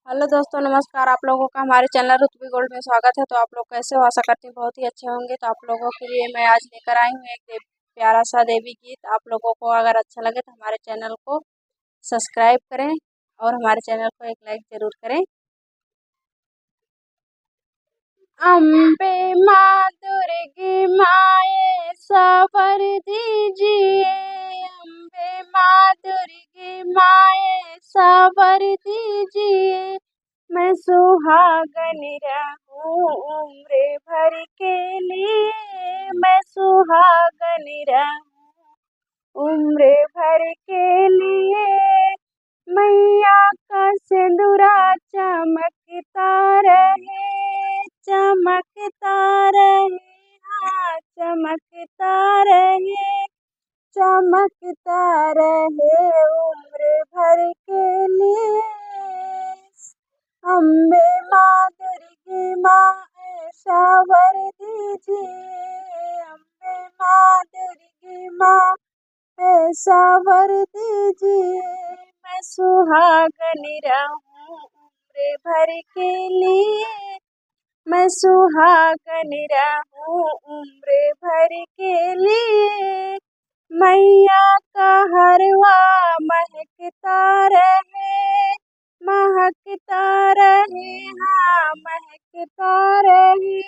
Hello दोस्तों, नमस्कार। आप लोगों का हमारे चैनल रुतबी गोल्ड में स्वागत है। तो आप लोग कैसे हो? आशा करती हूँ बहुत ही अच्छे होंगे। तो आप लोगों के लिए मैं आज लेकर आई हूँ एक प्यारा सा देवी गीत। आप लोगों को अगर अच्छा लगे तो हमारे चैनल को सब्सक्राइब करें और हमारे चैनल को एक लाइक जरूर करें। अम्बे माँ दुर्गे माए सवर दीजिए, अम्बे माँ दुर्गे माए सवर दीजिए। मैं सुहागन रहूं उम्र भर के लिए, मैं सुहागन रहूं उम्र भर के लिए। मैया का सिंदूरा चमकता रहे, चमकता रहे, हाँ चमकता रहे, चमकता रहे उम्र भर के लिए। अम्बे माँ दुर्गे माँ ऐसा वर दीजिए, अम्बे माँ दुर्गे माँ ऐसा वर दीजिए। मैं सुहागन रहूं उम्र भर के लिए, मैं सुहागन रहूं उम्र भर के लिए। मैया का हरवा महकता रहे, महकता रहे, हाँ महकता रहे,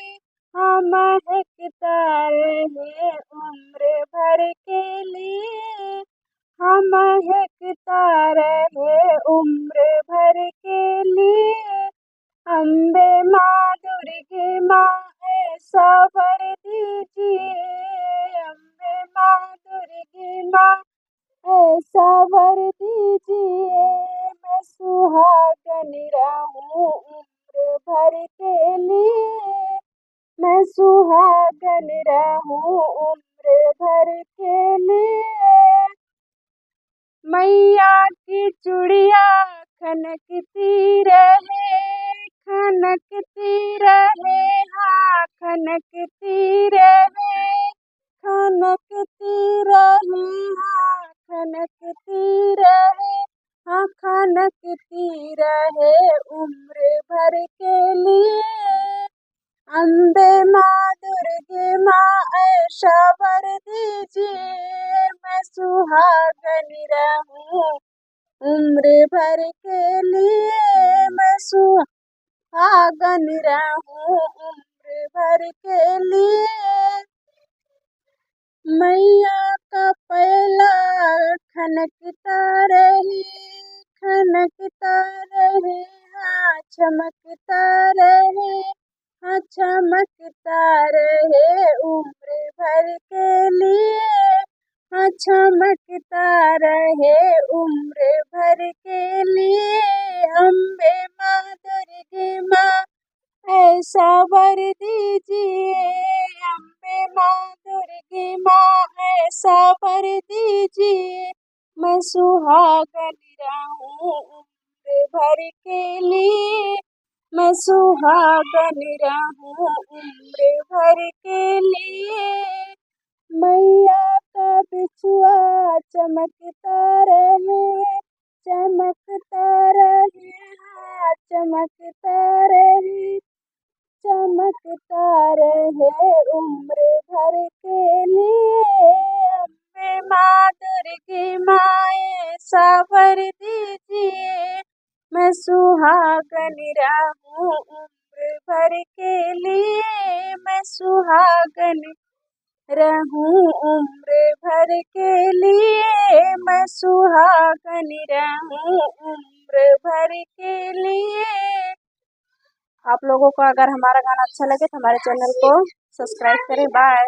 हाँ महकता रहे उम्र भर के लिए, हाँ महकता रहे उम्र भर के लिए। अम्बे माँ दुर्गे माँ ऐसा वर दीजिए, अम्बे माँ दुर्गे माँ ऐसा वर दीजिए। मैं सुहागन रहूं उम्र भर के लिए, मैं सुहागन रहूं उम्र भर के लिए। मैया की चूड़िया खनकती रहे, खनकती रहे, हाँ खनकती रहे, खनकती रहे, हाँ खनकती रहे, हाँ खनकती रहे उम्र भर के लिए। अम्बे माँ दुर्गे माँ ऐसा वर दीजिए, मैं सुहागन रहूं उम्र भर के लिए, मैं सुहागन रहूं उम्र भर के लिए। मैया का पहला खनकता रहे, खनकता रहे, हाँ चमकता रहे, हाँ चमकता रहे उम्र भर के लिए, हाँ चमकता रहे उम्र भर के लिए। अम्बे माँ दुर्गे माँ ऐसा वर दीजिए, अम्बे माँ दुर्गे माँ ऐसा वर दीजिए। मैं सुहागन रहूं उम्र भर के लिए, मैं सुहागन रहूं उम्र भर के लिए। मैया का बिछुआ चमकता रहे, चमकता रहे, हाँ चमकता रहे, चमकता रहे उम्र भर के लिए। अम्बे माँ दुर्गे माँ ऐसा वर दीजिए, मैं सुहागन रहूं उम्र भर के लिए, मैं सुहागन रहूं उम्र भर के लिए, मैं सुहागन रहूं उम्र भर के लिए। आप लोगों को अगर हमारा गाना अच्छा लगे तो हमारे चैनल को सब्सक्राइब करें। बाय।